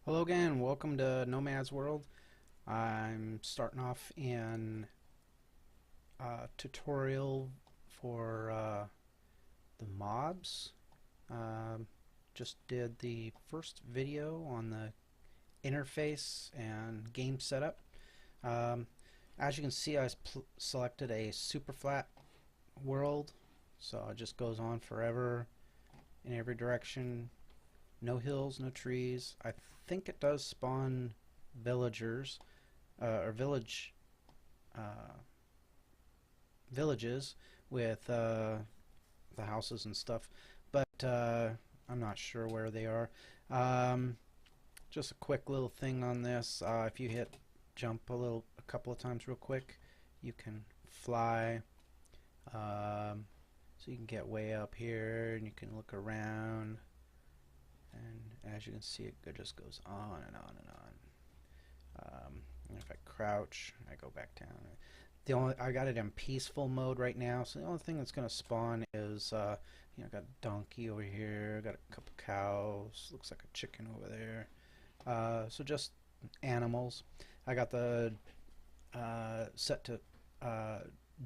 Hello again, welcome to Nomad's World. I'm starting off in a tutorial for the mobs. Um, just did the first video on the interface and game setup. Um, as you can see, I selected a super flat world, so it just goes on forever in every direction. No hills, no trees. I think it does spawn villagers or uh, villages with the houses and stuff, but I'm not sure where they are. Um, just a quick little thing on this. If you hit jump a couple of times real quick, you can fly. So you can get way up here and you can look around. And as you can see, it just goes on and on and on. And if I crouch, I go back down. I got it in peaceful mode right now, so the only thing that's going to spawn is I got a donkey over here, got a couple cows, looks like a chicken over there. So just animals. I got the set to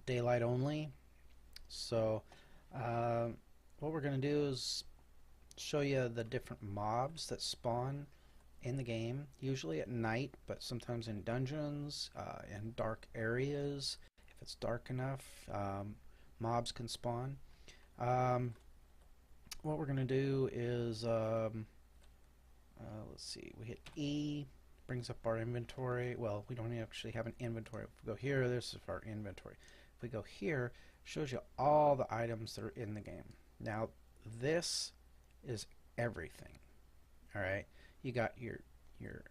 daylight only. So what we're going to do is show you the different mobs that spawn in the game, usually at night, but sometimes in dungeons, in dark areas. If it's dark enough, mobs can spawn. What we're going to do is, let's see, we hit E, brings up our inventory. Well, we don't actually have an inventory. If we go here, this is our inventory. If we go here, it shows you all the items that are in the game. Now, this is everything. All right, you got your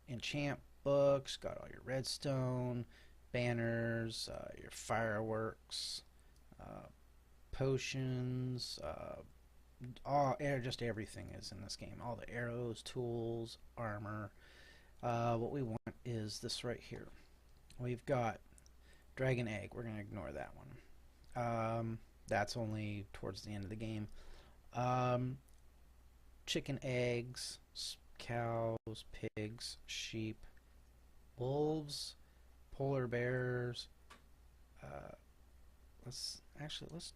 enchant books, got all your redstone, banners, your fireworks, potions, just everything is in this game. All the arrows, tools, armor. What we want is this right here. We've got dragon egg. We're gonna ignore that one. That's only towards the end of the game. Chicken eggs, cows, pigs, sheep, wolves, polar bears. Let's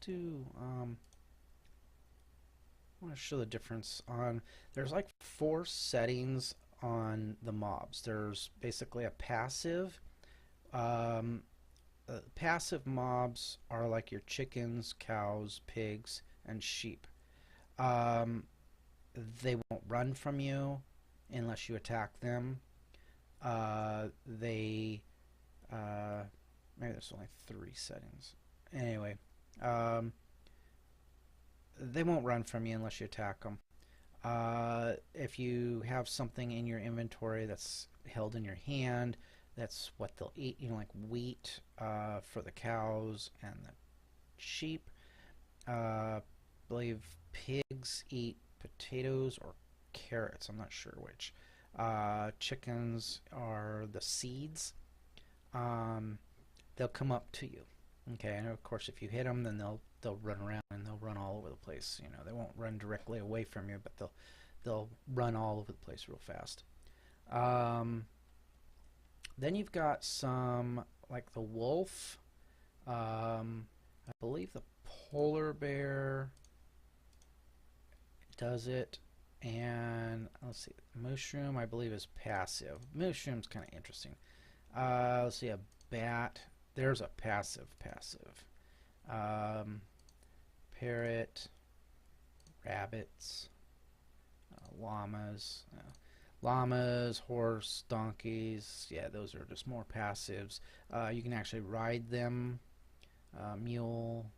do. I want to show the difference on. There's like 4 settings on the mobs. There's basically a passive. Passive mobs are like your chickens, cows, pigs, and sheep. Um, they won't run from you unless you attack them. They maybe there's only 3 settings. Anyway, um, they won't run from you unless you attack them. If you have something in your inventory that's held in your hand, that's what they'll eat. Like wheat for the cows and the sheep. I believe pigs eat potatoes or carrots. I'm not sure which. Chickens are the seeds. They'll come up to you. Okay, and of course, if you hit them, then they'll run around and they'll run all over the place. They won't run directly away from you, but they'll run all over the place real fast. Then you've got some like the wolf. I believe the polar bear does it, and let's see, mushroom I believe is passive. Mushroom's kind of interesting. Let's see, a bat. There's a passive. Parrot, rabbits, llamas. Llamas, horse, donkeys. Yeah, those are just more passives. You can actually ride them. Mule.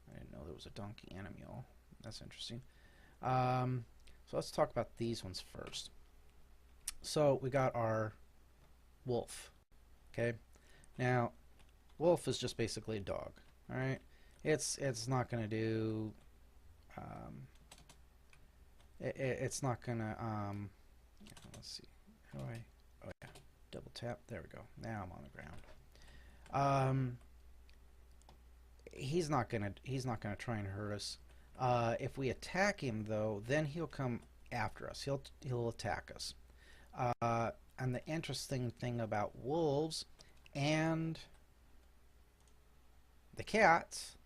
I didn't know there was a donkey and a mule. That's interesting. So let's talk about these ones first. So we got our wolf. Okay. Now, wolf is just basically a dog. All right. It's not gonna do. It's not gonna. Let's see. How do I? Oh yeah. Double tap. There we go. Now I'm on the ground. He's not gonna try and hurt us. If we attack him though, then he'll come after us. He'll attack us. And the interesting thing about wolves and the cats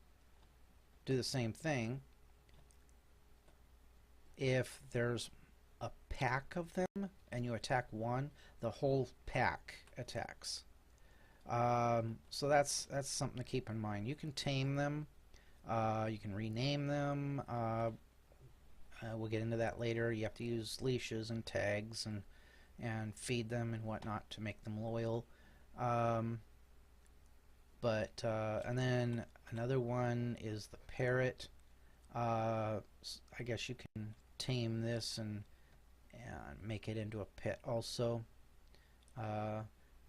do the same thing. If there's a pack of them and you attack one, the whole pack attacks. So that's something to keep in mind. You can tame them. You can rename them. We'll get into that later. You have to use leashes and tags and feed them and whatnot to make them loyal. Um, and then another one is the parrot. I guess you can tame this and make it into a pet also. Uh,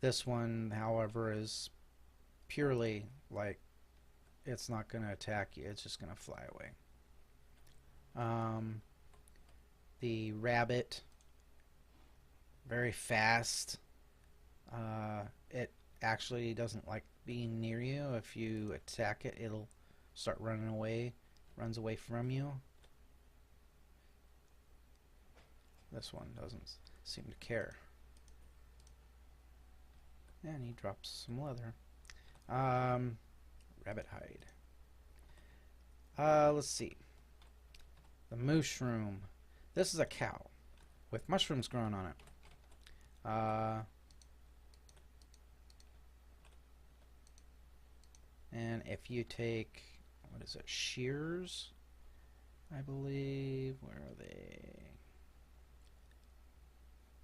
this one, however, is purely like it's not going to attack you. It's just going to fly away. The rabbit, very fast. It actually doesn't like being near you. If you attack it, it'll start running away, runs away from you. This one doesn't seem to care. And he drops some leather. Rabbit hide. Let's see. The mushroom. This is a cow with mushrooms growing on it. And if you take, what is it, shears, I believe. Where are they?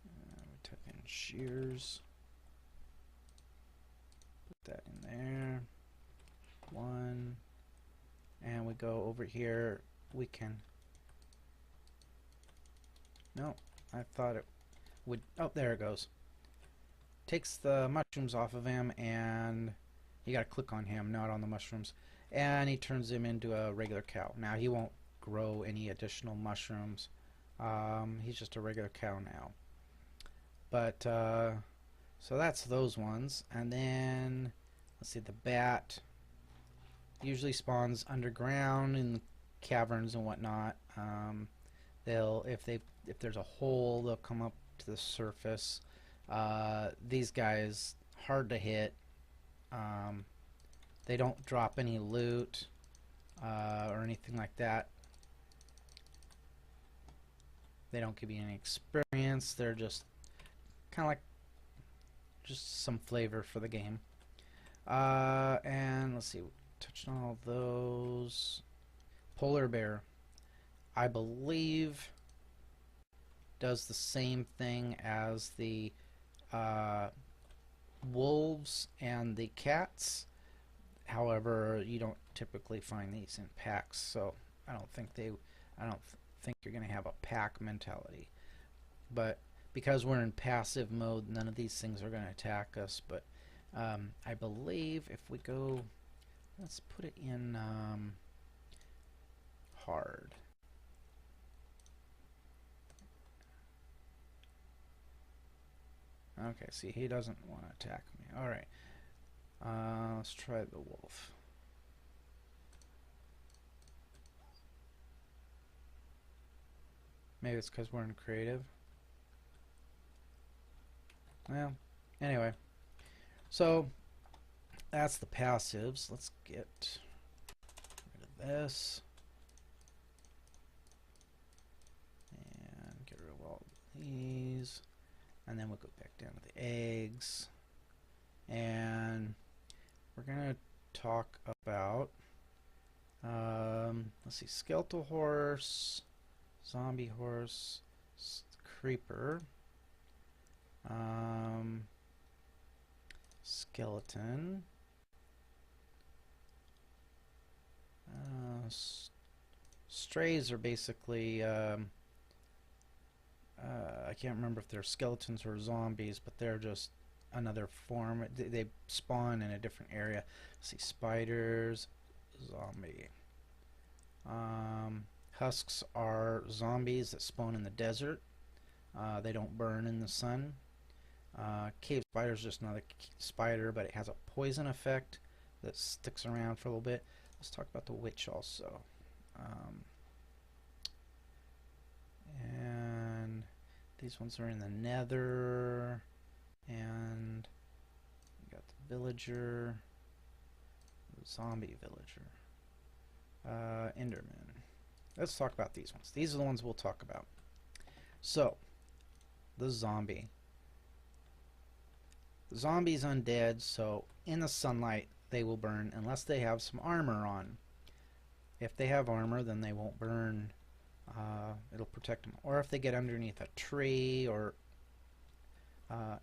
We took in shears. Put that in there. One. And we go over here. We can. No, I thought it would. Oh, there it goes. Takes the mushrooms off of him, and you gotta click on him, not on the mushrooms. And he turns him into a regular cow. Now he won't grow any additional mushrooms. He's just a regular cow now. But so that's those ones. And then let's see, the bat usually spawns underground in caverns and whatnot. They'll if there's a hole, they'll come up to the surface. These guys hard to hit. They don't drop any loot or anything like that. They don't give you any experience. They're just kind of like just some flavor for the game. And let's see, touched on all those. Polar bear, I believe, does the same thing as the wolves and the cats. However, you don't typically find these in packs, so I don't think you're going to have a pack mentality. But because we're in passive mode, none of these things are going to attack us. But I believe if we go, let's put it in hard. Okay, see, he doesn't want to attack me. Alright. Let's try the wolf. Maybe it's because we're in creative. Well, anyway. So, that's the passives. Let's get rid of this. And get rid of all these. And then we'll go back down to the eggs. And we're going to talk about, let's see, skeletal horse, zombie horse, creeper, skeleton, strays are basically, I can't remember if they're skeletons or zombies, but they're just another form. They spawn in a different area. Let's see, spiders, zombie. Husks are zombies that spawn in the desert. They don't burn in the sun. Cave spider is just another spider, but it has a poison effect that sticks around for a little bit. Let's talk about the witch also. And These ones are in the nether. And we got the villager. The zombie villager. Enderman. Let's talk about these ones. These are the ones we'll talk about. So, the zombie. The zombie's undead, so in the sunlight they will burn unless they have some armor on. If they have armor, then they won't burn. It'll protect them. Or if they get underneath a tree or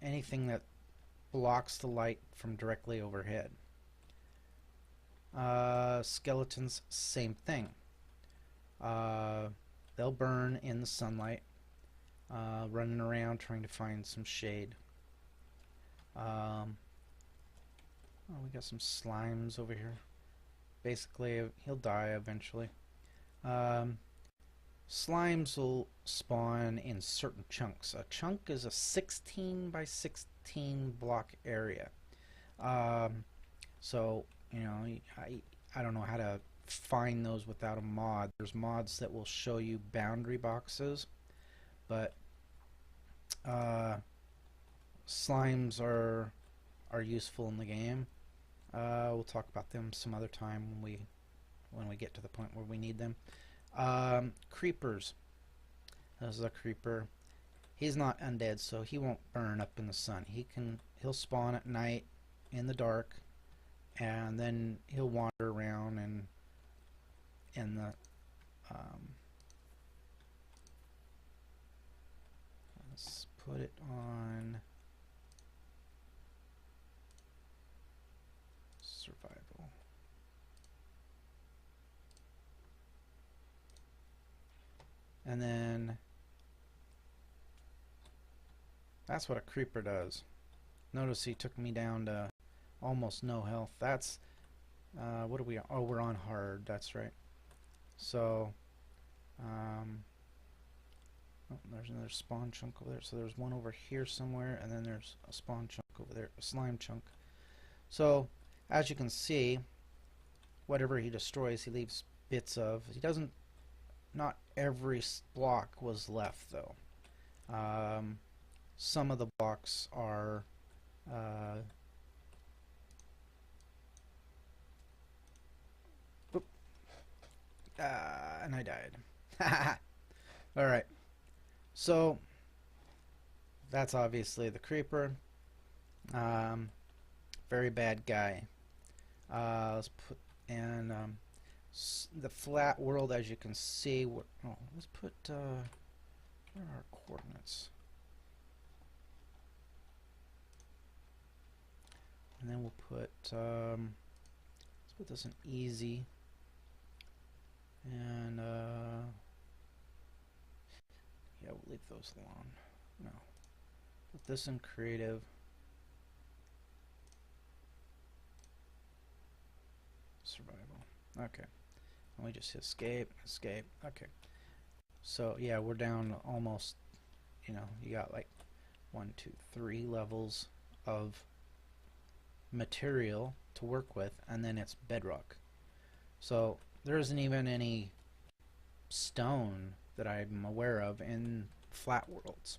anything that blocks the light from directly overhead. Skeletons, same thing. They'll burn in the sunlight, running around trying to find some shade. Oh, we got some slimes over here. Basically, he'll die eventually. Slimes will spawn in certain chunks. A chunk is a 16 by 16 block area. So, you know, I don't know how to find those without a mod. There's mods that will show you boundary boxes, but slimes are useful in the game. We'll talk about them some other time when we get to the point where we need them. Creepers. This is a creeper. He's not undead, so he won't burn up in the sun. He'll spawn at night in the dark, and then he'll wander around and in the let's put it on survival. And then that's what a creeper does. Notice he took me down to almost no health. That's what are we on? Oh, we're on hard. That's right. So oh, there's another spawn chunk over there. So there's one over here somewhere, and then there's a spawn chunk over there, a slime chunk. So as you can see, whatever he destroys, he leaves bits of. He doesn't. Not every block was left, though. Some of the blocks are and I died. Alright. So, that's obviously the creeper. Very bad guy. Let's put, and the flat world, as you can see. Oh, let's put, where are our coordinates? And then we'll put, let's put this in easy. And, yeah, we'll leave those alone. No. Put this in creative. Survival. Okay. And we just hit escape, escape. Okay. So, yeah, we're down almost, you know, you got like 1, 2, 3 levels of material to work with, and then it's bedrock. So there isn't even any stone that I'm aware of in flat worlds.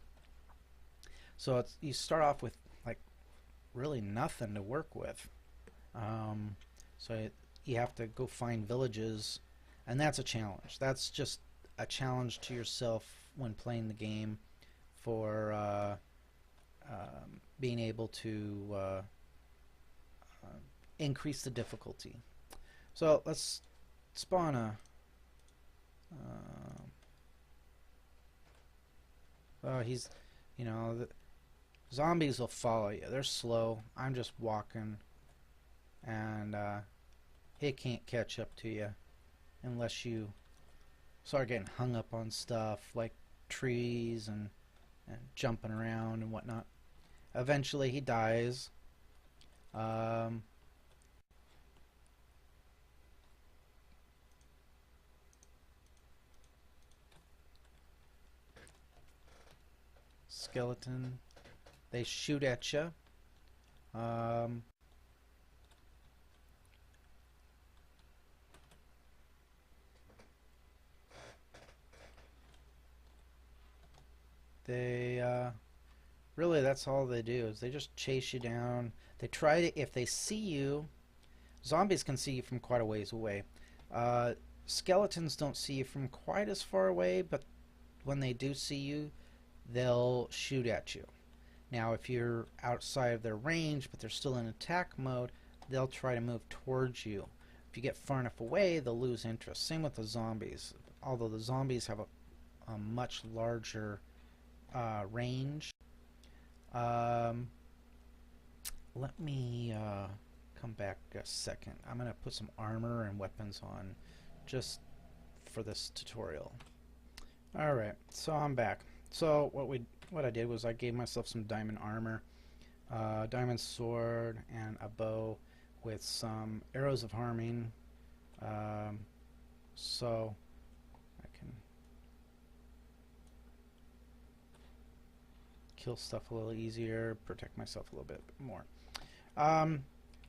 So it's, you start off with like really nothing to work with. You have to go find villages, and that's a challenge. That's just a challenge to yourself when playing the game for being able to increase the difficulty. So let's spawn a he's, you know, the zombies will follow you. They're slow. I'm just walking, and he can't catch up to you unless you start getting hung up on stuff like trees and jumping around and whatnot. Eventually he dies. Skeleton, they shoot at you. they really, that's all they do is they just chase you down. They try to, if they see you, zombies can see you from quite a ways away. Uh, Skeletons don't see you from quite as far away, but when they do see you, they'll shoot at you. Now, if you're outside of their range, but they're still in attack mode, they'll try to move towards you. If you get far enough away, they'll lose interest. Same with the zombies. Although the zombies have a much larger range. Let me come back a second. I'm going to put some armor and weapons on just for this tutorial. Alright, so I'm back. So what I did was I gave myself some diamond armor, diamond sword, and a bow with some arrows of harming, so I can kill stuff a little easier, protect myself a little bit more.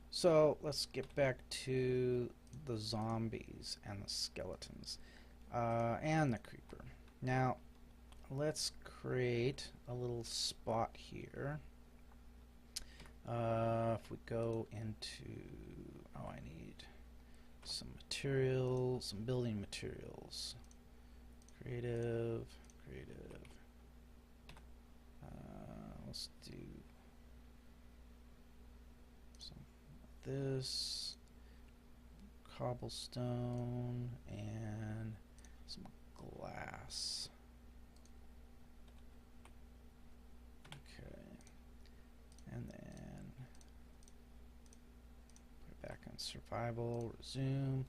So let's get back to the zombies and the skeletons and the creeper. Now let's create a little spot here. If we go into, I need some materials, some building materials. Creative. Let's do some of this, cobblestone, and some glass. And then put it back on survival, resume.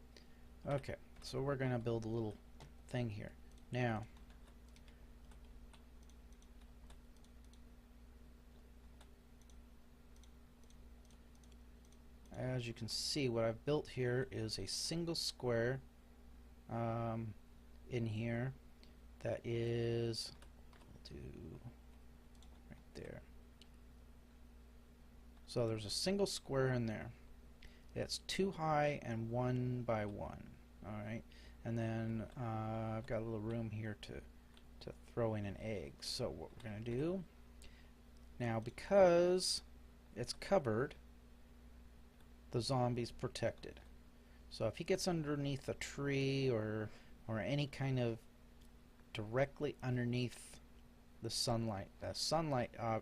Okay, so we're going to build a little thing here. Now, as you can see, what I've built here is a single square in here that is, we'll do right there. So there's a single square in there. It's 2 high and 1 by 1. Alright, and then I've got a little room here to throw in an egg. So what we're going to do now, because it's covered, the zombie's protected. So if he gets underneath a tree or any kind of directly underneath the sunlight,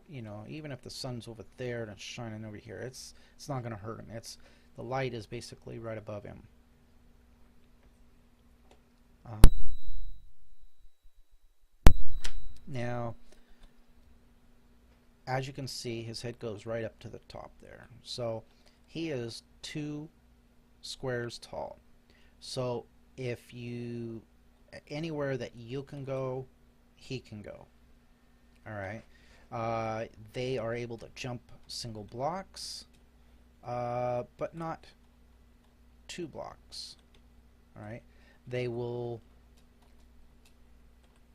you know, even if the sun's over there and it's shining over here, it's not going to hurt him. The light is basically right above him. Now, as you can see, his head goes right up to the top there. So he is 2 squares tall. So if you, anywhere that you can go, he can go. Alright, they are able to jump single blocks, but not 2 blocks. Alright, they will,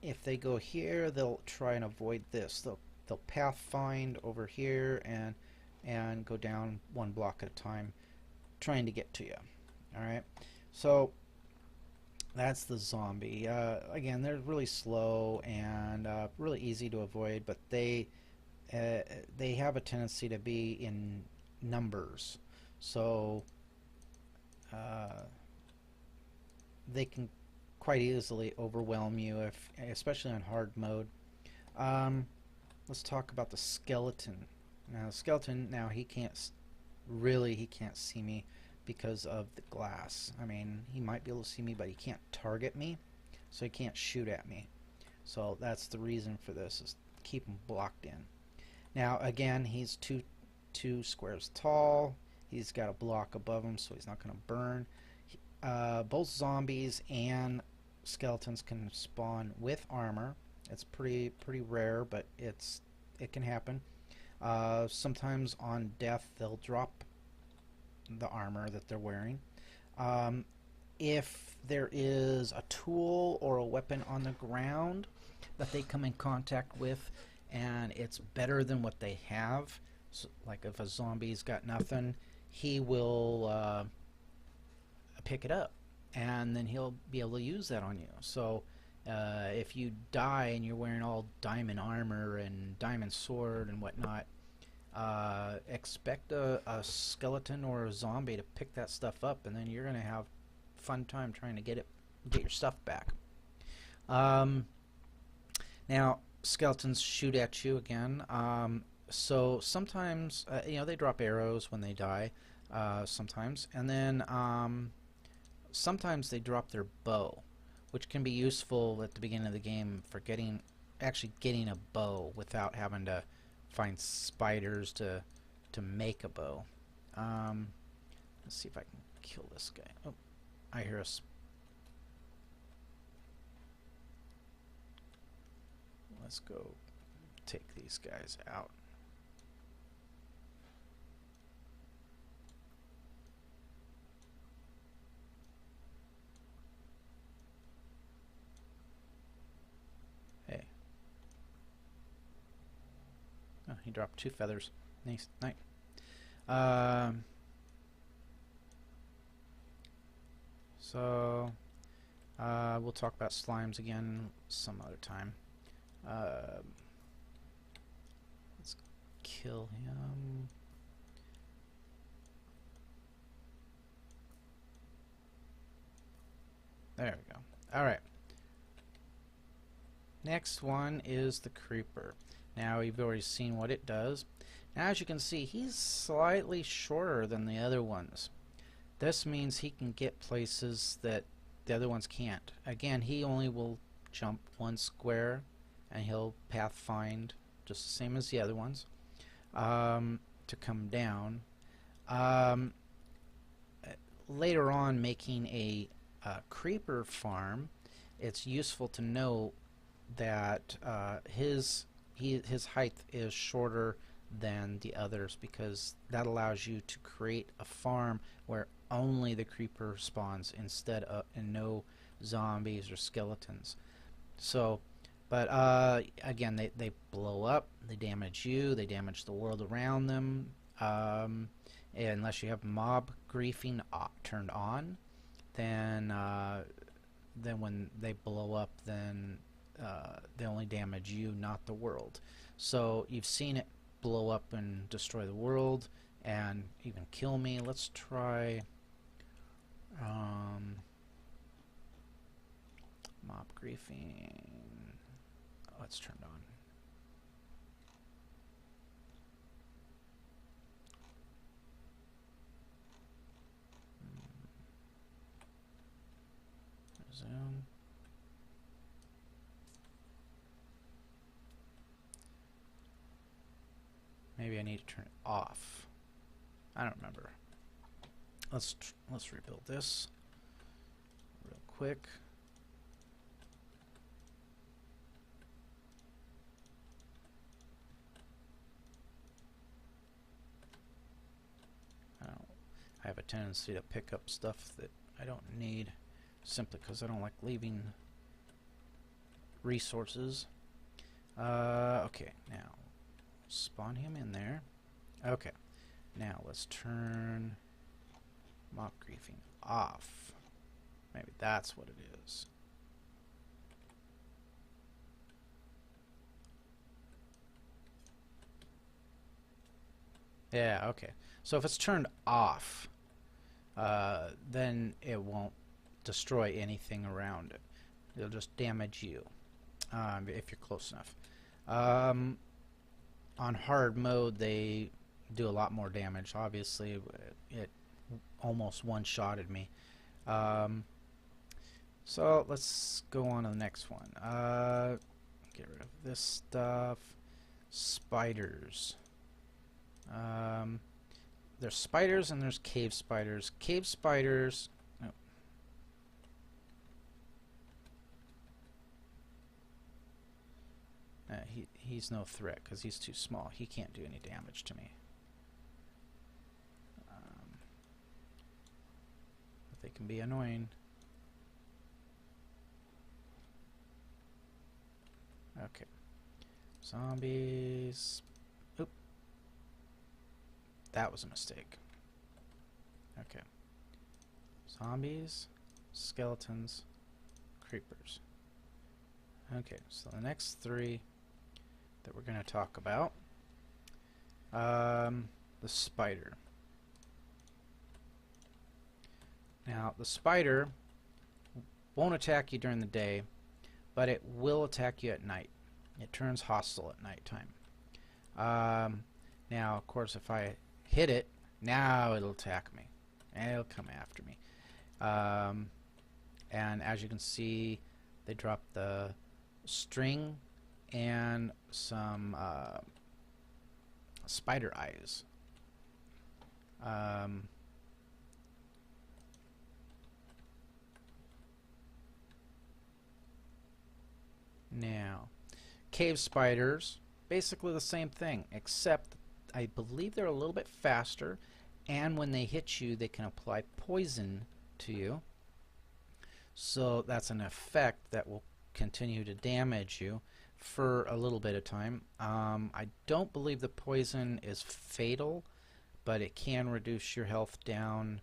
if they go here, they'll try and avoid this. They'll path find over here and go down 1 block at a time, trying to get to you. Alright, so that's the zombie. Again, they're really slow and really easy to avoid, but they have a tendency to be in numbers, so they can quite easily overwhelm you, especially on hard mode. Let's talk about the skeleton. Now, the skeleton, he can't see me because of the glass. I mean, he might be able to see me, but he can't target me, so he can't shoot at me. So that's the reason for this, is keep him blocked in. Now again, he's two squares tall. He's got a block above him, so he's not going to burn. Both zombies and skeletons can spawn with armor. It's pretty rare, but it can happen. Sometimes on death they'll drop the armor that they're wearing. If there is a tool or a weapon on the ground that they come in contact with and it's better than what they have, so like if a zombie's got nothing, he will pick it up and then he'll be able to use that on you. So If you die and you're wearing all diamond armor and diamond sword and whatnot, expect a skeleton or a zombie to pick that stuff up, and then you're gonna have fun time trying to get your stuff back. Now skeletons shoot at you again. So sometimes you know, they drop arrows when they die. Sometimes, and then sometimes they drop their bow, which can be useful at the beginning of the game for actually getting a bow without having to find spiders to make a bow. Let's see if I can kill this guy. Oh, I hear us. Let's go take these guys out. Hey. Oh, he dropped 2 feathers. Nice. Nice. So we'll talk about slimes again some other time. Let's kill him. There we go. Alright. Next one is the creeper. Now you've already seen what it does. Now as you can see, he's slightly shorter than the other ones. This means he can get places that the other ones can't. Again, he only will jump 1 square and he'll path find just the same as the other ones to come down. Later on, making a creeper farm, it's useful to know that his height is shorter than the others, because that allows you to create a farm where only the creeper spawns instead of and no zombies or skeletons. So, but again, they blow up, they damage you, they damage the world around them. Unless you have mob griefing turned on, then when they blow up, then they only damage you, not the world. So you've seen it blow up and destroy the world and even kill me. Let's try mob griefing. Oh, it's turned on. Zoom. Maybe I need to turn it off. I don't remember. Let's rebuild this real quick. I have a tendency to pick up stuff that I don't need, simply because I don't like leaving resources. Okay, now spawn him in there. Okay, now let's turn mob griefing off. Maybe that's what it is. Yeah, okay. So if it's turned off, then it won't destroy anything around it. It'll just damage you if you're close enough. On hard mode, they do a lot more damage. Obviously, it almost one-shotted me. So let's go on to the next one. Get rid of this stuff. Spiders. There's spiders and there's cave spiders. Cave spiders. Oh. He's no threat because he's too small. He can't do any damage to me. But they can be annoying. Okay. Zombies. Oop. That was a mistake. Okay. Zombies, skeletons, creepers. Okay, so the next three that we're going to talk about, the spider. Now, the spider won't attack you during the day, but it will attack you at night. It turns hostile at nighttime. Now, of course, if I hit it, now it'll attack me. And it'll come after me. And as you can see, they drop the string and some spider eyes. Now, cave spiders, basically the same thing, except I believe they're a little bit faster, and when they hit you, they can apply poison to you. So that's an effect that will continue to damage you for a little bit of time. I don't believe the poison is fatal, but it can reduce your health down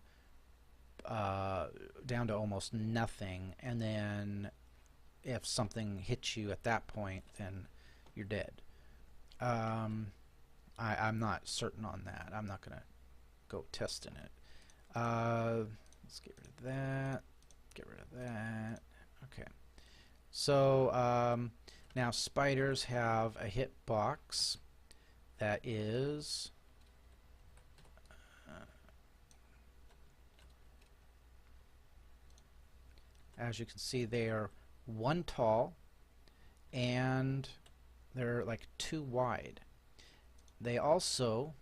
to almost nothing, and then if something hits you at that point, then you're dead. I'm not certain on that. I'm not going to go testing it. Let's get rid of that. Get rid of that. Okay. So now spiders have a hit box that is as you can see, they are 1 tall and they're like 2 wide. They also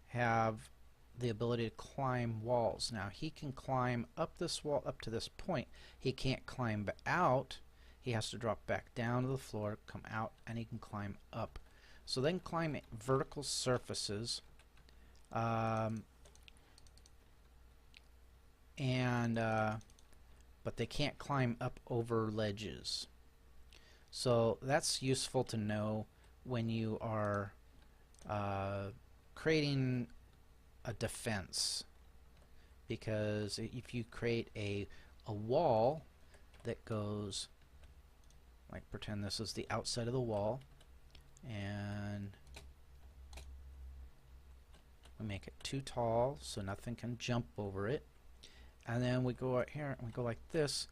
have the ability to climb walls. Now he can climb up this wall up to this point. He can't climb out. He has to drop back down to the floor, come out, and he can climb up. So they can climb vertical surfaces, but they can't climb up over ledges. So that's useful to know when you are creating a defense, because if you create a wall that goes, like, pretend this is the outside of the wall, and we make it too tall so nothing can jump over it, and then we go out here and we go like this,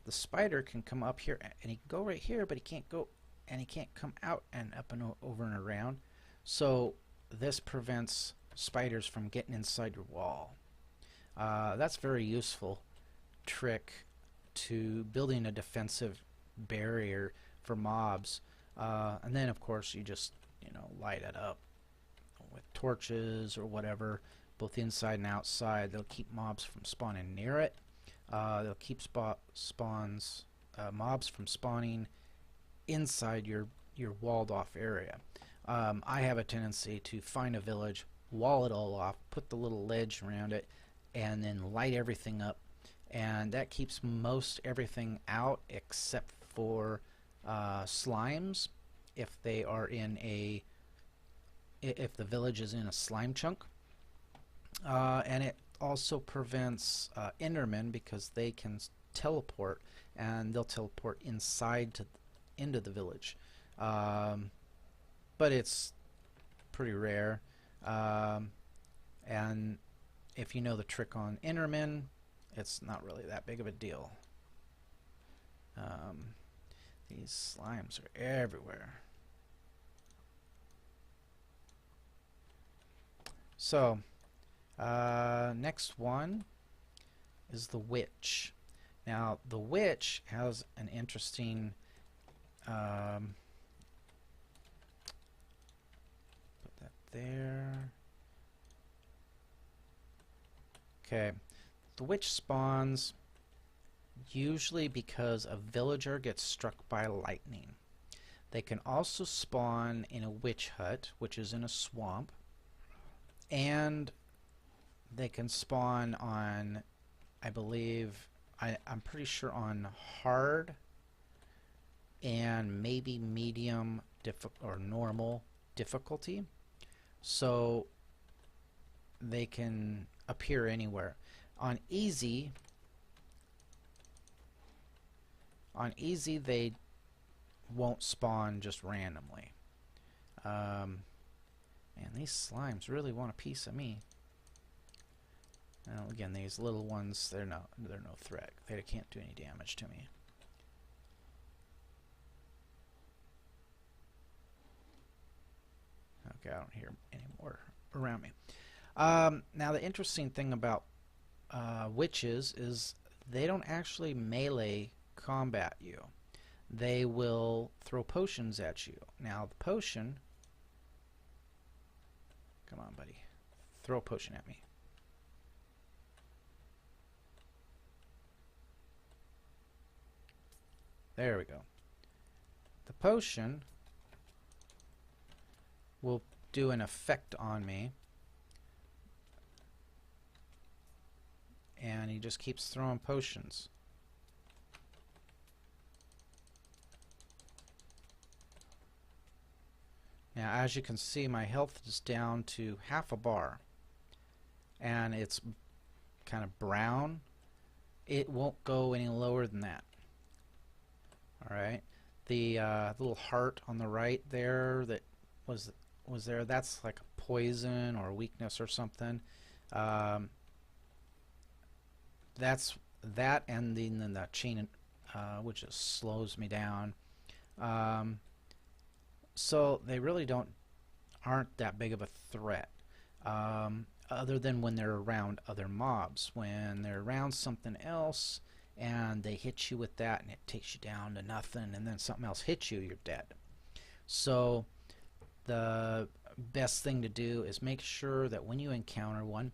the spider can come up here and he can go right here, but he can't go, and he can't come out and up and over and around. So this prevents spiders from getting inside your wall. That's a very useful trick to building a defensive barrier for mobs. And then of course you just, light it up with torches or whatever, both inside and outside. They'll keep mobs from spawning near it. They'll keep mobs from spawning inside your walled off area. I have a tendency to find a village, wall it all off, put the little ledge around it, and then light everything up, and that keeps most everything out except for slimes, if they are if the village is in a slime chunk, and it also prevents endermen, because they can teleport, and they'll teleport into the village, but it's pretty rare. And if you know the trick on endermen, it's not really that big of a deal. These slimes are everywhere. So next one is the witch. Now the witch has an interesting put that there. Okay, the witch spawns usually because a villager gets struck by lightning. They can also spawn in a witch hut, which is in a swamp, and they can spawn on, I believe, I'm pretty sure on hard and maybe medium or normal difficulty. So they can appear anywhere. On easy, On easy, they won't spawn just randomly. Man, these slimes really want a piece of me. Now, again, these little ones, they're no threat. They can't do any damage to me. Okay, I don't hear any more around me. Now, the interesting thing about witches is they don't actually melee combat you. They will throw potions at you. Now, the potion... Come on, buddy. Throw a potion at me. There we go. The potion will do an effect on me. And he just keeps throwing potions. Now, as you can see, my health is down to half a bar. And it's kind of brown. It won't go any lower than that. Alright. The little heart on the right there that was there, that's like a poison or weakness or something. That's that, and then the chain, which just slows me down. So they really aren't that big of a threat, other than when they're around other mobs. When they're around something else and they hit you with that and it takes you down to nothing, and then something else hits you, you're dead. So the best thing to do is make sure that when you encounter one,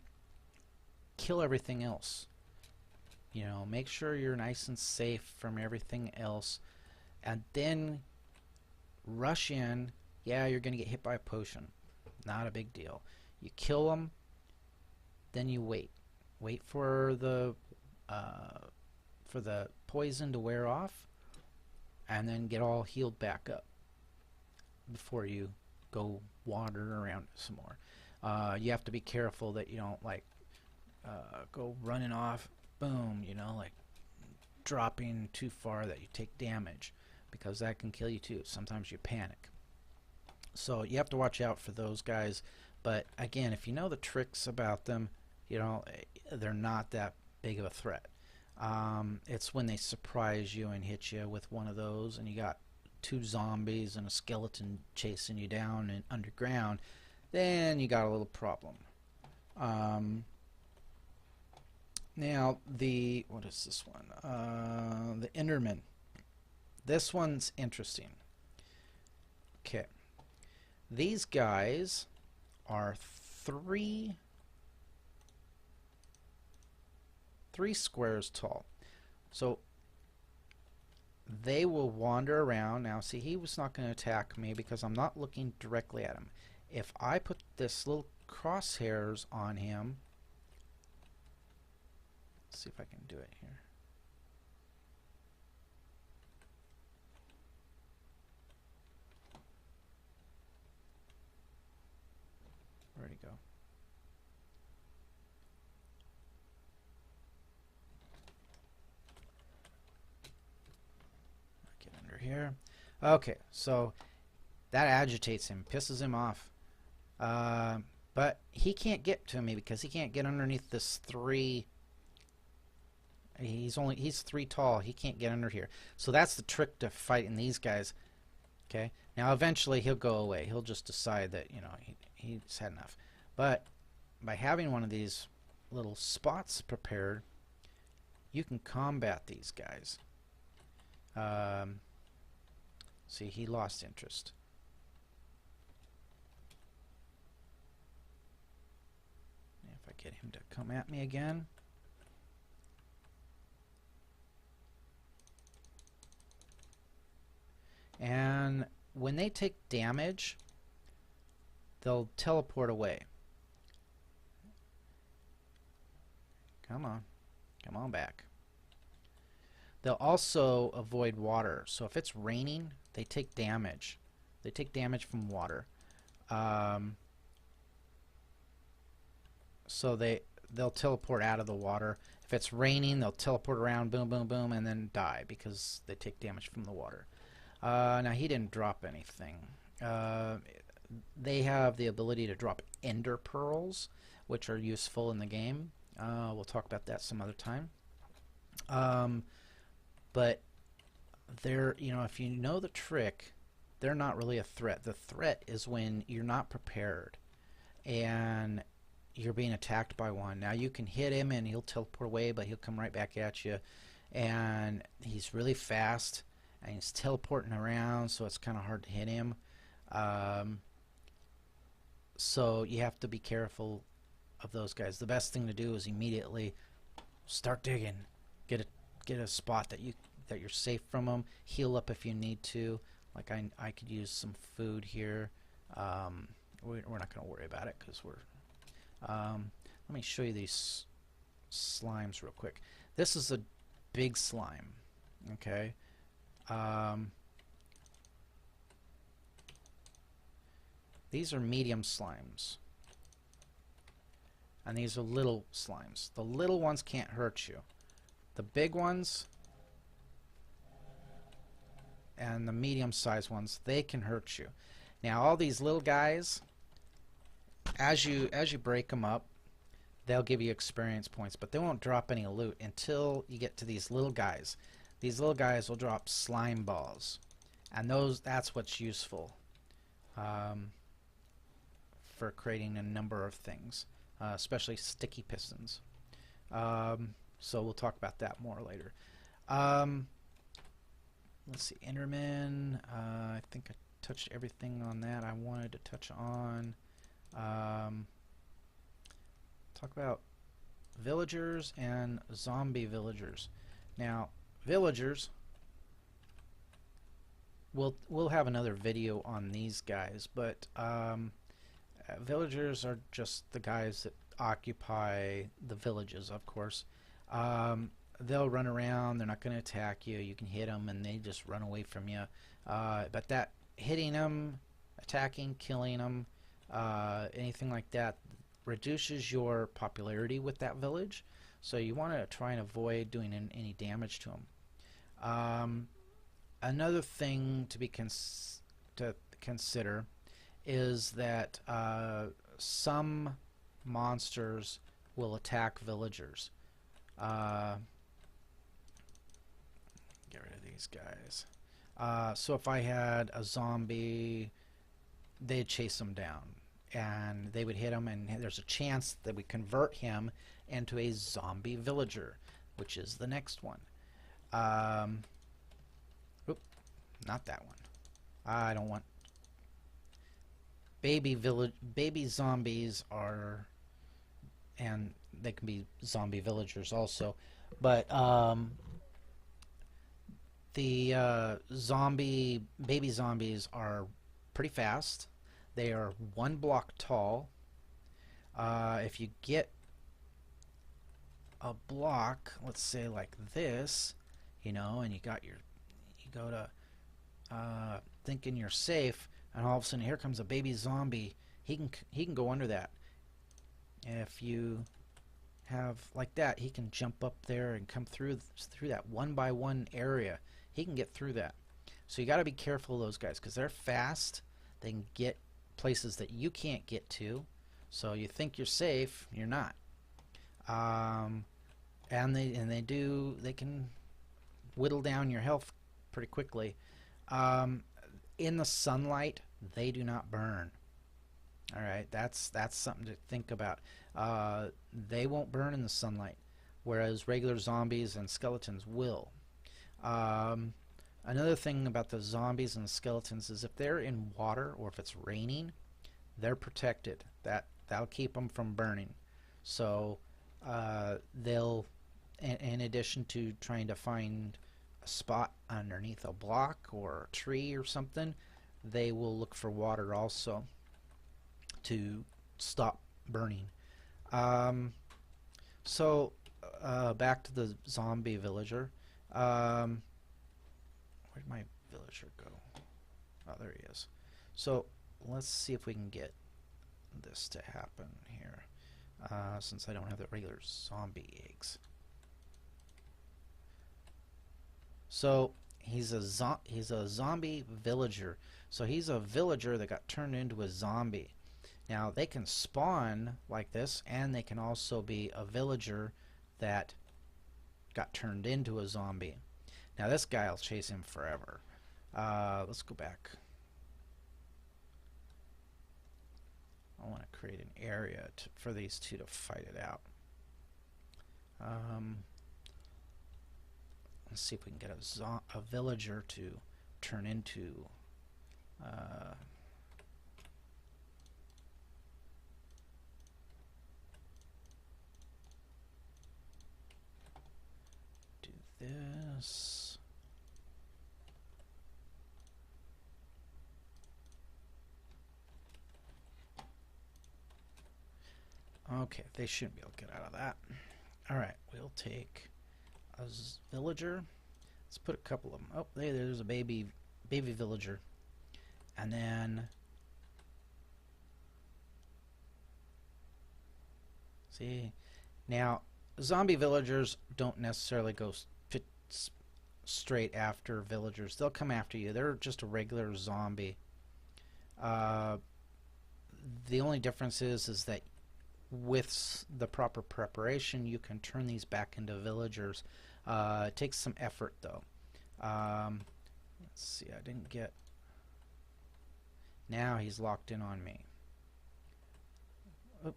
kill everything else. You know, make sure you're nice and safe from everything else, and then rush in. Yeah, you're going to get hit by a potion. Not a big deal. You kill them, then you wait. Wait for the poison to wear off, and then get all healed back up before you go wandering around some more. You have to be careful that you don't like go running off, boom, you know, like dropping too far that you take damage, because that can kill you too. Sometimes you panic. So you have to watch out for those guys. But again, if you know the tricks about them, you know, they're not that big of a threat. It's when they surprise you and hit you with one of those, and you got two zombies and a skeleton chasing you down and underground, then you got a little problem. Now what is this one? The Enderman. This one's interesting. Okay, these guys are three squares tall. So they will wander around. Now see, he was not going to attack me because I'm not looking directly at him. If I put this little crosshairs on him, let's see if I can do it here. Where'd he go? Get under here. Okay, so that agitates him, pisses him off. But he can't get to me because he can't get underneath this three. He's 3 tall. He can't get under here. So that's the trick to fighting these guys. Okay. Now eventually he'll go away. He'll just decide that, you know, he's had enough. But by having one of these little spots prepared, you can combat these guys. See, he lost interest. If I get him to come at me again. And when they take damage, they'll teleport away. Come on back. They'll also avoid water. So if it's raining, they take damage. They take damage from water. So they'll teleport out of the water, If it's raining, they'll teleport around, boom, boom, boom, and then die because they take damage from the water. Now, he didn't drop anything. They have the ability to drop ender pearls, which are useful in the game. We'll talk about that some other time. But they're, if you know the trick, they're not really a threat. The threat is when you're not prepared and you're being attacked by one. Now, you can hit him and he'll teleport away, but he'll come right back at you. And he's really fast and he's teleporting around, so it's kind of hard to hit him. So you have to be careful of those guys. The best thing to do is immediately start digging. Get a spot that you're safe from them. Heal up if you need to. Like I could use some food here. We're not going to worry about it because we're. Let me show you these slimes real quick. This is a big slime. Okay. These are medium slimes. And these are little slimes. The little ones can't hurt you. The big ones and the medium-sized ones, they can hurt you. Now, all these little guys, as you break them up, they'll give you experience points, but they won't drop any loot until you get to these little guys. These little guys will drop slime balls, and that's what's useful for creating a number of things, especially sticky pistons. So we'll talk about that more later. Let's see, Enderman. I think I touched everything on that I wanted to touch on. Talk about villagers and zombie villagers. Now, villagers, we'll have another video on these guys, but villagers are just the guys that occupy the villages, of course. They'll run around, they're not going to attack you, you can hit them and they just run away from you. But that hitting them, attacking, killing them, anything like that reduces your popularity with that village, so you want to try and avoid doing any damage to them. Another thing to consider is that some monsters will attack villagers. Get rid of these guys. So if I had a zombie, they'd chase them down and they would hit him, and there's a chance that we convert him into a zombie villager, which is the next one. Oop, not that one. I don't want baby zombies are, and they can be zombie villagers also, but the baby zombies are pretty fast. They are 1 block tall. If you get a block, let's say like this, and you go to thinking you're safe, and all of a sudden here comes a baby zombie. He can go under that. If you have like that, he can jump up there and come through that 1 by 1 area. He can get through that. So you got to be careful of those guys because they're fast. They can get places that you can't get to. So you think you're safe, you're not. And they can whittle down your health pretty quickly. In the sunlight, they do not burn. All right, that's something to think about. They won't burn in the sunlight, whereas regular zombies and skeletons will. Another thing about the zombies and the skeletons is if they're in water or if it's raining, they're protected. That'll keep them from burning. So they'll, in addition to trying to find a spot underneath a block or a tree or something, they will look for water also to stop burning. So back to the zombie villager. Where'd my villager go? Oh, there he is. So let's see if we can get this to happen here, since I don't have the regular zombie eggs. So he's a zombie villager. So he's a villager that got turned into a zombie. Now they can spawn like this, and they can also be a villager that got turned into a zombie. Now this guy will chase him forever. Let's go back. I want to create an area for these two to fight it out. Let's see if we can get a villager to turn into do this. Okay, they shouldn't be able to get out of that. Alright, we'll take a villager. Let's put a couple of them. Oh, there's a baby villager. And then see, now zombie villagers don't necessarily go straight after villagers. They'll come after you. They're just a regular zombie. The only difference is that with the proper preparation, you can turn these back into villagers. It takes some effort, though. Let's see, I didn't get... Now he's locked in on me. Oop.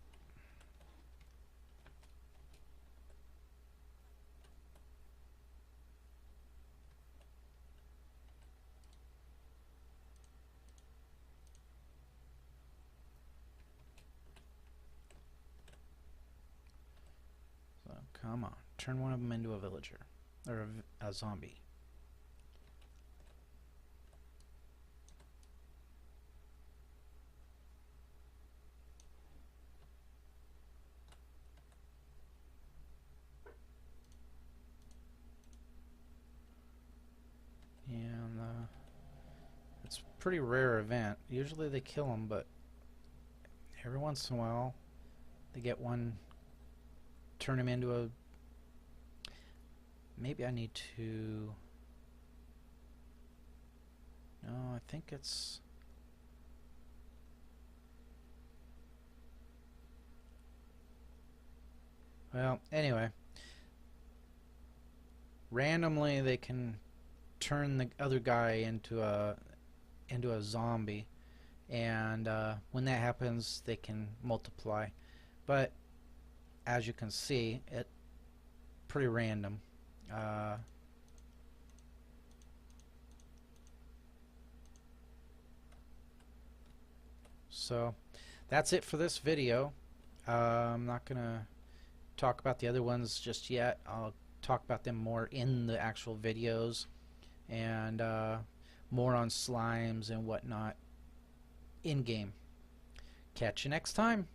So, come on. Turn one of them into a villager. Or a zombie. And it's a pretty rare event. Usually they kill them, but every once in a while they get one, turn him into a... Maybe I need to... No, I think it's... Well, anyway. Randomly they can turn the other guy into a zombie, and when that happens they can multiply, but as you can see, it's pretty random. So that's it for this video. I'm not gonna talk about the other ones just yet. I'll talk about them more in the actual videos, and more on slimes and whatnot in game. Catch you next time.